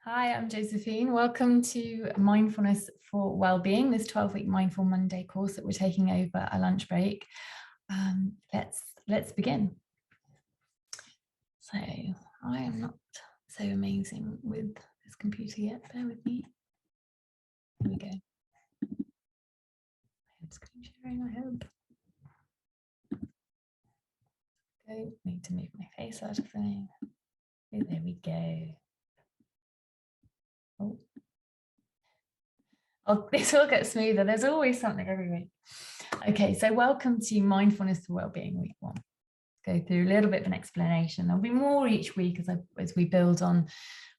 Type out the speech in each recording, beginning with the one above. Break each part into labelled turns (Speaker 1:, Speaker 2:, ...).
Speaker 1: Hi, I'm Josephine. Welcome to Mindfulness for Wellbeing, this 12-week Mindful Monday course that we're taking over a lunch break. Let's begin. So I am not so amazing with this computer yet. Bear with me. Here we go. I have screen sharing, I hope. Okay, need to move my face out of there. There we go. Oh, this will get smoother. There's always something every week. Okay, so welcome to Mindfulness for Wellbeing Week 1. Go through a little bit of an explanation. There'll be more each week as we build on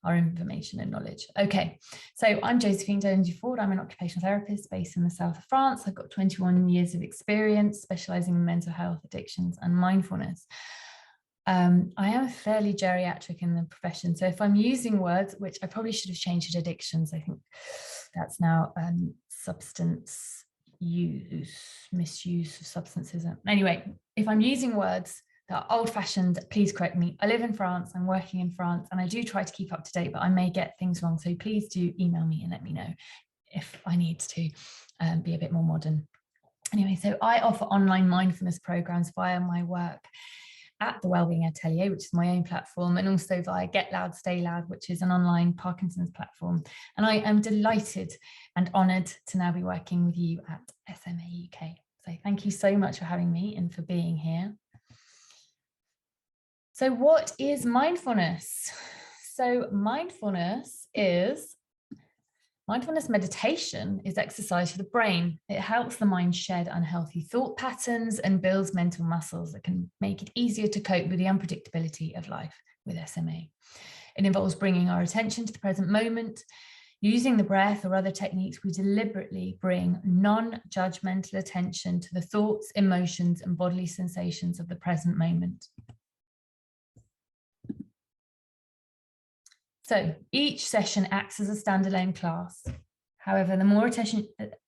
Speaker 1: our information and knowledge. Okay, so I'm Josephine Ford. I'm an occupational therapist based in the south of France. I've got 21 years of experience specializing in mental health, addictions, and mindfulness. I am fairly geriatric in the profession. So if I'm using words, which I probably should have changed to addictions, I think that's now substance use, misuse of substances. Anyway, if I'm using words that are old-fashioned, please correct me. I live in France, I'm working in France, and I do try to keep up to date, but I may get things wrong. So please do email me and let me know if I need to be a bit more modern. Anyway, so I offer online mindfulness programs via my work at the Wellbeing Atelier, which is my own platform, and also via Get Loud, Stay Loud, which is an online Parkinson's platform. And I am delighted and honoured to now be working with you at SMA UK. So thank you so much for having me and for being here. So what is mindfulness? So mindfulness meditation is exercise for the brain. It helps the mind shed unhealthy thought patterns and builds mental muscles that can make it easier to cope with the unpredictability of life with SMA. It involves bringing our attention to the present moment. Using the breath or other techniques, we deliberately bring non-judgmental attention to the thoughts, emotions, and bodily sensations of the present moment. So each session acts as a standalone class. However, the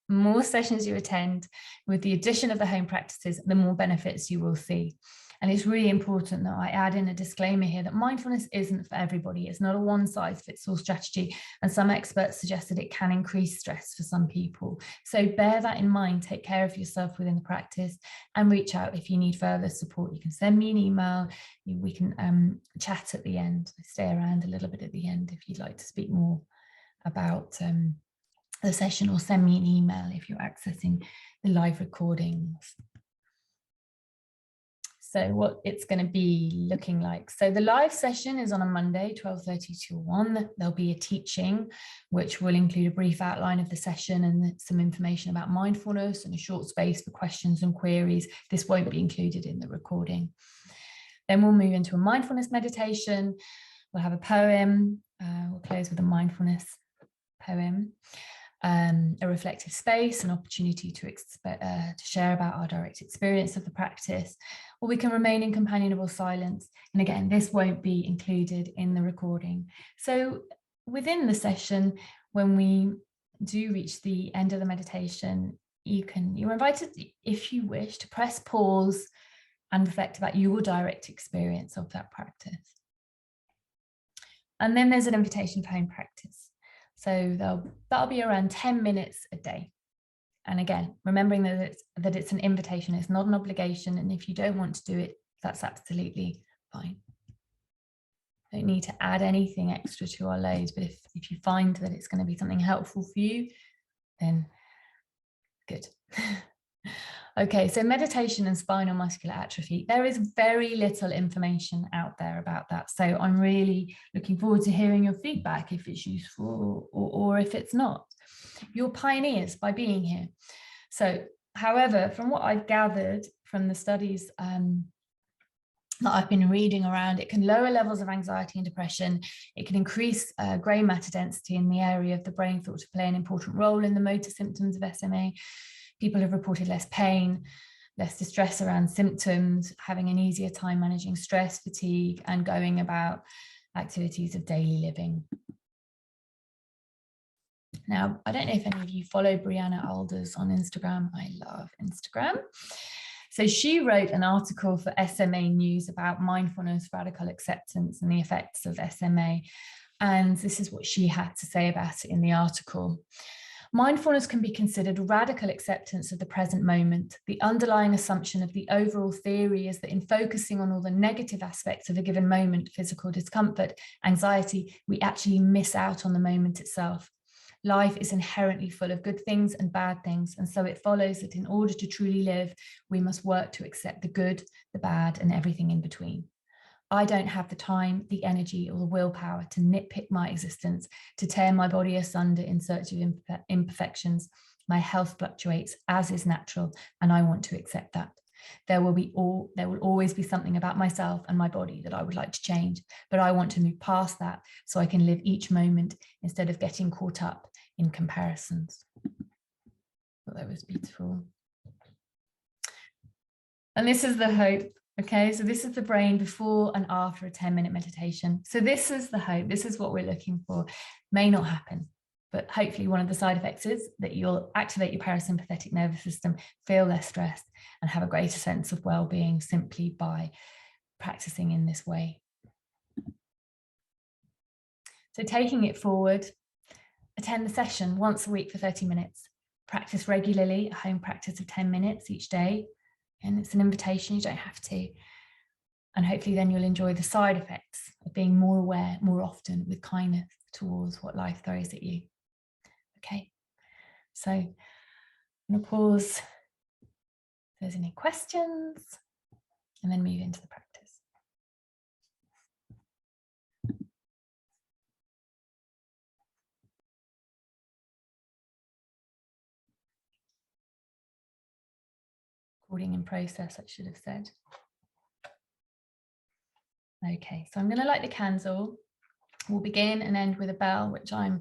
Speaker 1: more sessions you attend, with the addition of the home practices, the more benefits you will see. And it's really important that I add in a disclaimer here that mindfulness isn't for everybody. It's not a one-size-fits-all strategy. And some experts suggest that it can increase stress for some people. So bear that in mind, take care of yourself within the practice and reach out if you need further support. You can send me an email. We can chat at the end. I stay around a little bit at the end if you'd like to speak more about the session, or send me an email if you're accessing the live recordings. So what it's going to be looking like. So the live session is on a Monday, 12:30 to 1. There'll be a teaching, which will include a brief outline of the session and some information about mindfulness and a short space for questions and queries. This won't be included in the recording. Then we'll move into a mindfulness meditation. We'll have a poem. We'll close with a mindfulness poem. A reflective space, an opportunity to share about our direct experience of the practice, or we can remain in companionable silence. And again, this won't be included in the recording. So within the session, when we do reach the end of the meditation, you're invited, if you wish, to press pause and reflect about your direct experience of that practice. And then there's an invitation for home practice. So that'll be around 10 minutes a day. And again, remembering that it's an invitation, it's not an obligation. And if you don't want to do it, that's absolutely fine. Don't need to add anything extra to our loads, but if you find that it's going to be something helpful for you, then good. Okay, so meditation and spinal muscular atrophy. There is very little information out there about that. So I'm really looking forward to hearing your feedback if it's useful or if it's not. You're pioneers by being here. So, however, from what I've gathered from the studies that I've been reading around, it can lower levels of anxiety and depression. It can increase grey matter density in the area of the brain thought to play an important role in the motor symptoms of SMA. People have reported less pain, less distress around symptoms, having an easier time managing stress, fatigue, and going about activities of daily living. Now, I don't know if any of you follow Brianna Alders on Instagram. I love Instagram. So she wrote an article for SMA News about mindfulness, radical acceptance, and the effects of SMA. And this is what she had to say about it in the article. Mindfulness can be considered radical acceptance of the present moment. The underlying assumption of the overall theory is that in focusing on all the negative aspects of a given moment, physical discomfort, anxiety, we actually miss out on the moment itself. Life is inherently full of good things and bad things, and so it follows that in order to truly live, we must work to accept the good, the bad, and everything in between. I don't have the time, the energy, or the willpower to nitpick my existence, to tear my body asunder in search of imperfections. My health fluctuates, as is natural, and I want to accept that. There will always be something about myself and my body that I would like to change, but I want to move past that so I can live each moment instead of getting caught up in comparisons. I thought that was beautiful. And this is the hope. Okay, so this is the brain before and after a 10-minute meditation. So this is the hope. This is what we're looking for. May not happen, but hopefully one of the side effects is that you'll activate your parasympathetic nervous system, feel less stressed, and have a greater sense of well-being simply by practicing in this way. So taking it forward, attend the session once a week for 30 minutes. Practice regularly, a home practice of 10 minutes each day. And it's an invitation, you don't have to. And hopefully then you'll enjoy the side effects of being more aware, more often, with kindness towards what life throws at you. Okay, so I'm going to pause if there's any questions and then move into the practice. Recording in process, I should have said. Okay, so I'm going to light the candle. We'll begin and end with a bell, which I'm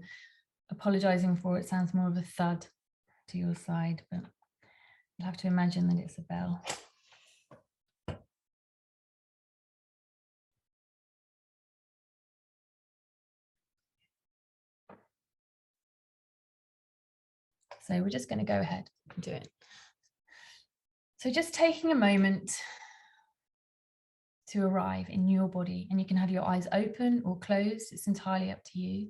Speaker 1: apologising for. It sounds more of a thud to your side, but you'll have to imagine that it's a bell. So we're just going to go ahead and do it. So just taking a moment to arrive in your body, and you can have your eyes open or closed. It's entirely up to you.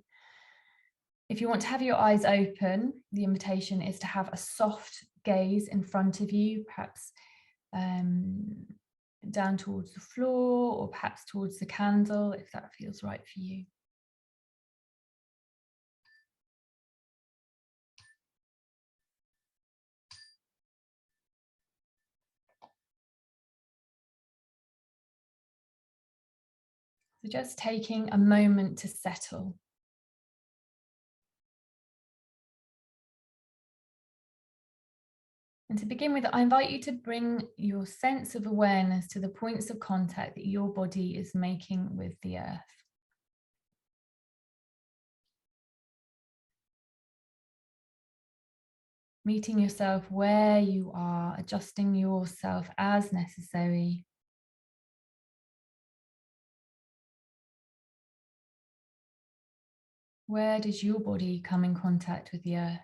Speaker 1: If you want to have your eyes open, the invitation is to have a soft gaze in front of you, perhaps down towards the floor or perhaps towards the candle, if that feels right for you. So just taking a moment to settle. And to begin with, I invite you to bring your sense of awareness to the points of contact that your body is making with the earth. Meeting yourself where you are, adjusting yourself as necessary. Where does your body come in contact with the earth?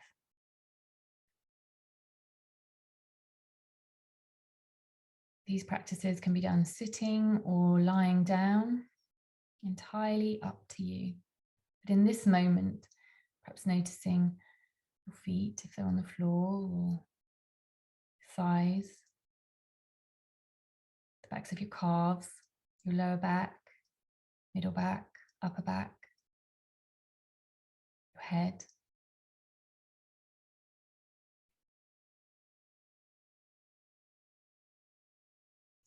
Speaker 1: These practices can be done sitting or lying down, entirely up to you. But in this moment, perhaps noticing your feet if they're on the floor, or thighs, the backs of your calves, your lower back, middle back, upper back, your head.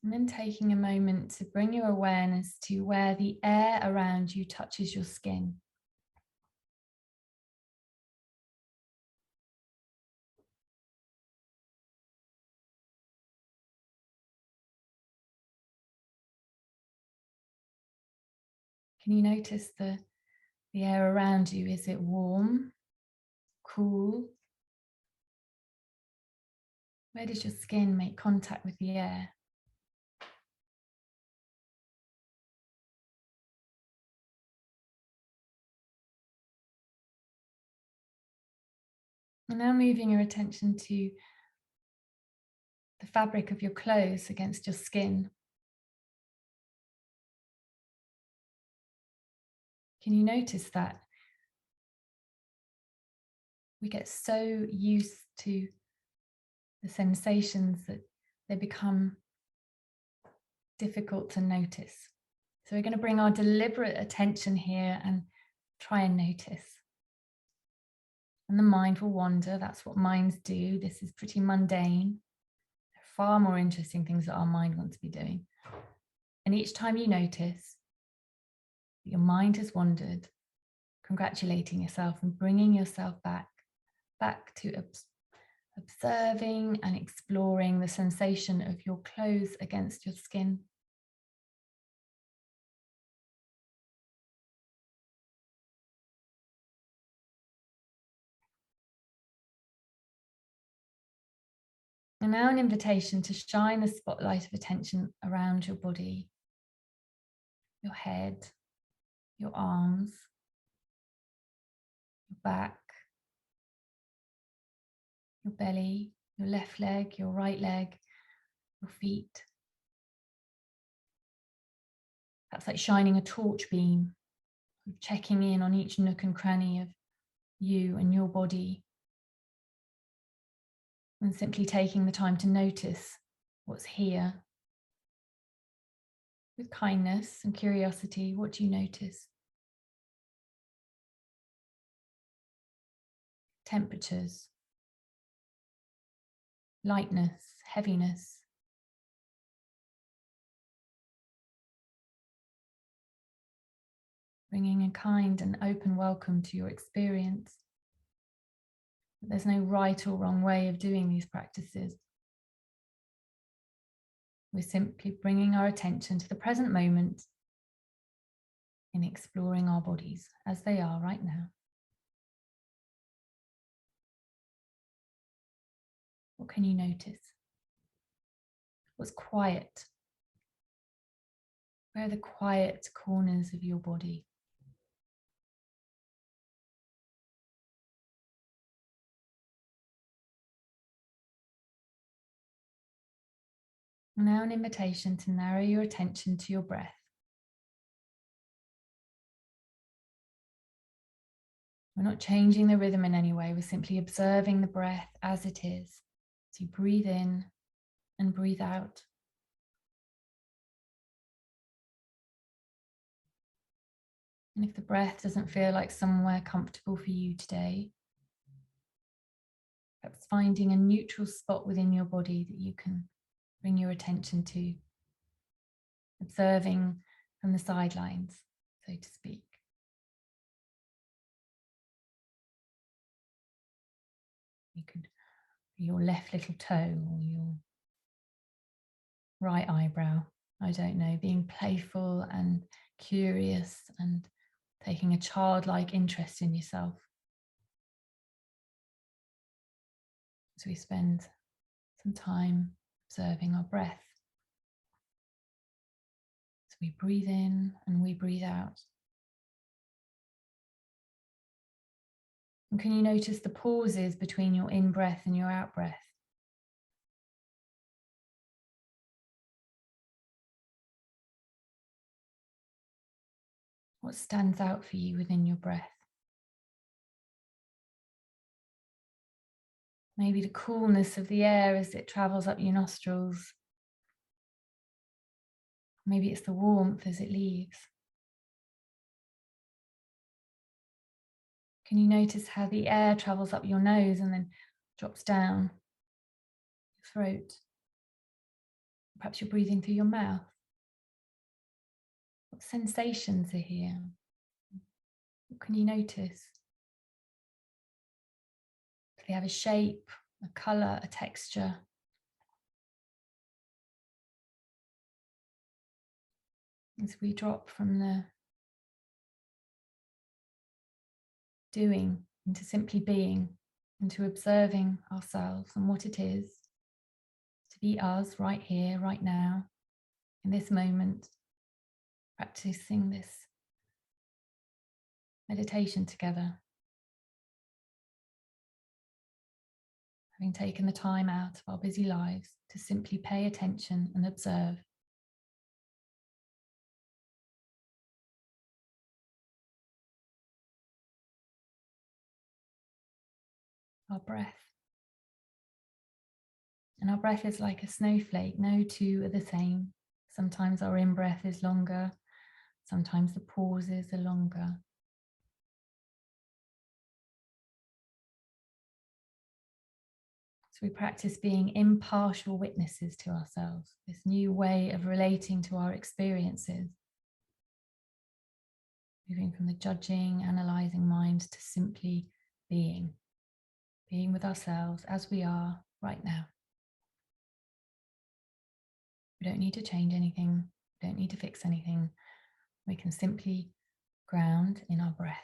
Speaker 1: And then taking a moment to bring your awareness to where the air around you touches your skin. Can you notice the air around you? Is it warm, cool? Where does your skin make contact with the air? And now moving your attention to the fabric of your clothes against your skin. Can you notice that we get so used to the sensations that they become difficult to notice? So we're going to bring our deliberate attention here and try and notice. And the mind will wander. That's what minds do. This is pretty mundane. There are far more interesting things that our mind wants to be doing. And each time you notice that your mind has wandered, congratulating yourself and bringing yourself back to observing and exploring the sensation of your clothes against your skin. And now an invitation to shine the spotlight of attention around your body, your head, your arms, your back, your belly, your left leg, your right leg, your feet. That's like shining a torch beam, checking in on each nook and cranny of you and your body. And simply taking the time to notice what's here. With kindness and curiosity, what do you notice? Temperatures, lightness, heaviness. Bringing a kind and open welcome to your experience. There's no right or wrong way of doing these practices. We're simply bringing our attention to the present moment in exploring our bodies as they are right now. What can you notice? What's quiet? Where are the quiet corners of your body? Now an invitation to narrow your attention to your breath. We're not changing the rhythm in any way. We're simply observing the breath as it is. So you breathe in and breathe out. And if the breath doesn't feel like somewhere comfortable for you today, perhaps finding a neutral spot within your body that you can bring your attention to, observing from the sidelines, so to speak. You could be your left little toe or your right eyebrow, I don't know, being playful and curious and taking a childlike interest in yourself. So we spend some time observing our breath. So we breathe in and we breathe out. And can you notice the pauses between your in-breath and your out-breath? What stands out for you within your breath? Maybe the coolness of the air as it travels up your nostrils. Maybe it's the warmth as it leaves. Can you notice how the air travels up your nose and then drops down your throat? Perhaps you're breathing through your mouth. What sensations are here? What can you notice? Do they have a shape, a colour, a texture? As we drop from the doing into simply being, into observing ourselves and what it is to be us right here, right now, in this moment, practicing this meditation together. Having taken the time out of our busy lives to simply pay attention and observe. our breath. And our breath is like a snowflake. No two are the same. Sometimes our in-breath is longer. Sometimes the pauses are longer. So we practice being impartial witnesses to ourselves, this new way of relating to our experiences. Moving from the judging, analysing mind to simply being with ourselves as we are right now. We don't need to change anything, we don't need to fix anything. We can simply ground in our breath.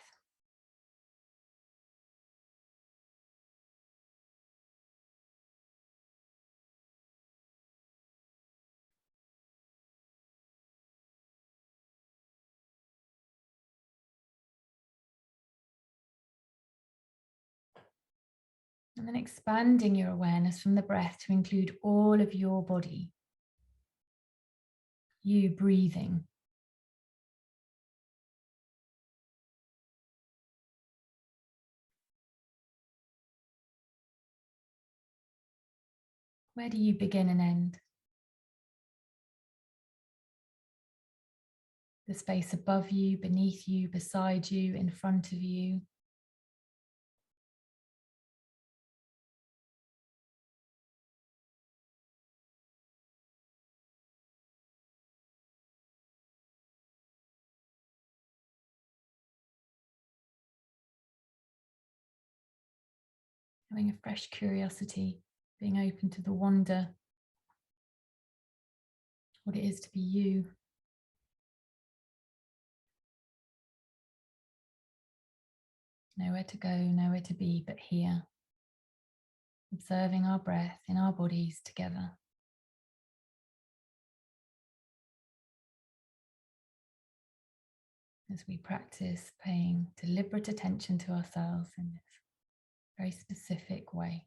Speaker 1: And then expanding your awareness from the breath to include all of your body. You breathing. Where do you begin and end? The space above you, beneath you, beside you, in front of you. Having a fresh curiosity, being open to the wonder, what it is to be you. Nowhere to go, nowhere to be but here. Observing our breath in our bodies together. As we practice paying deliberate attention to ourselves in this very specific way.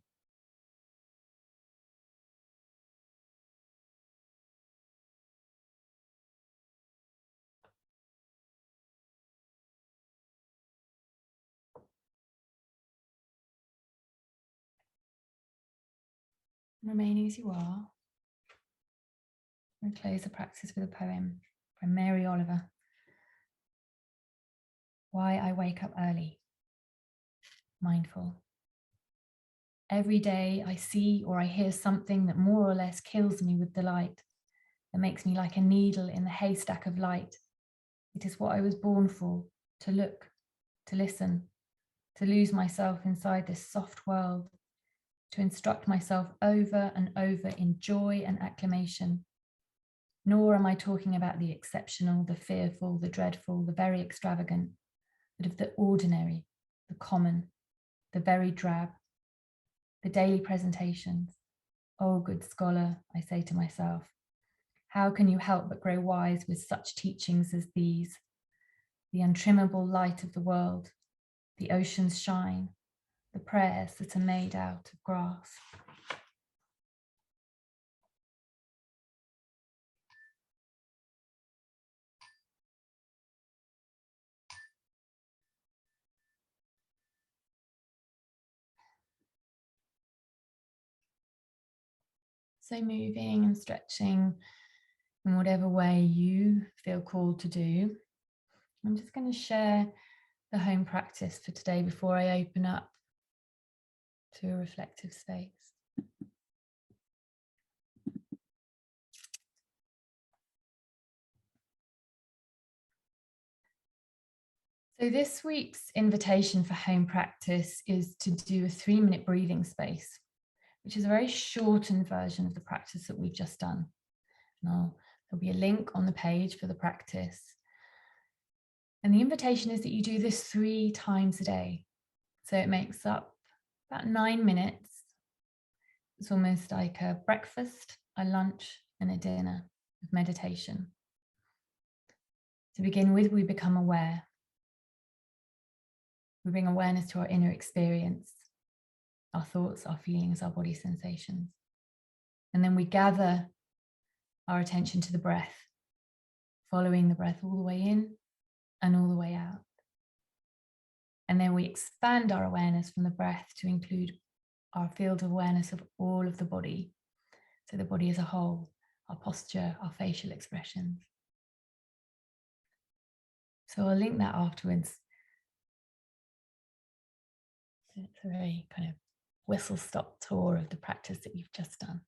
Speaker 1: Remaining as you are. And close the practice with a poem by Mary Oliver. Why I wake up early. Mindful. Every day I see or I hear something that more or less kills me with delight, that makes me like a needle in the haystack of light. It is what I was born for, to look, to listen, to lose myself inside this soft world, to instruct myself over and over in joy and acclamation. Nor am I talking about the exceptional, the fearful, the dreadful, the very extravagant, but of the ordinary, the common, the very drab, the daily presentations. Oh, good scholar, I say to myself, how can you help but grow wise with such teachings as these? The untrimmable light of the world, the ocean's shine, the prayers that are made out of grass. So moving and stretching in whatever way you feel called to do. I'm just going to share the home practice for today before I open up to a reflective space. So this week's invitation for home practice is to do a 3-minute breathing space, which is a very shortened version of the practice that we've just done. Now, there'll be a link on the page for the practice. And the invitation is that you do this 3 times a day. So it makes up about 9 minutes. It's almost like a breakfast, a lunch, and a dinner of meditation. To begin with, we become aware. We bring awareness to our inner experience, our thoughts, our feelings, our body sensations. And then we gather our attention to the breath, following the breath all the way in and all the way out. And then we expand our awareness from the breath to include our field of awareness of all of the body. So the body as a whole, our posture, our facial expressions. So I'll link that afterwards. It's a very kind of whistle-stop tour of the practice that you've just done.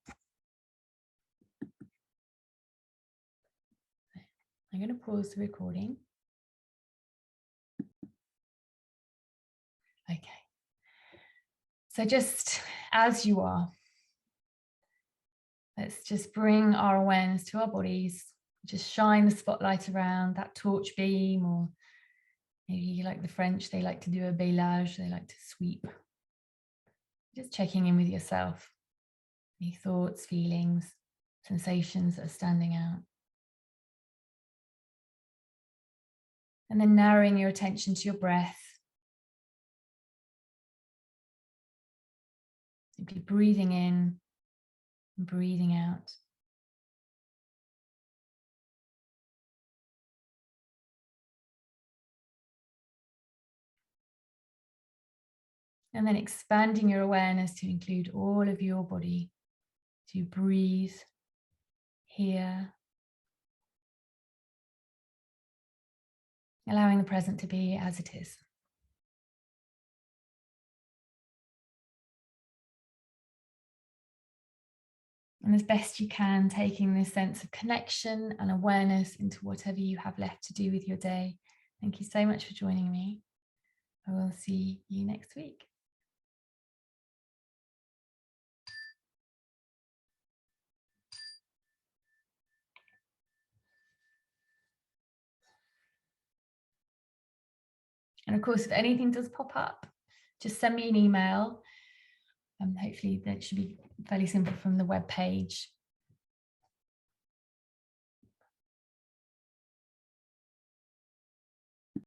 Speaker 1: I'm going to pause the recording. Okay. So just as you are, let's just bring our awareness to our bodies. Just shine the spotlight around that torch beam, or maybe like the French, they like to do a balayage, they like to sweep. Just checking in with yourself. Any thoughts, feelings, sensations that are standing out. And then narrowing your attention to your breath. Simply breathing in and breathing out. And then expanding your awareness to include all of your body. To breathe here. Allowing the present to be as it is. And as best you can, taking this sense of connection and awareness into whatever you have left to do with your day. Thank you so much for joining me. I will see you next week. And of course, if anything does pop up, just send me an email. Hopefully that should be fairly simple from the web page.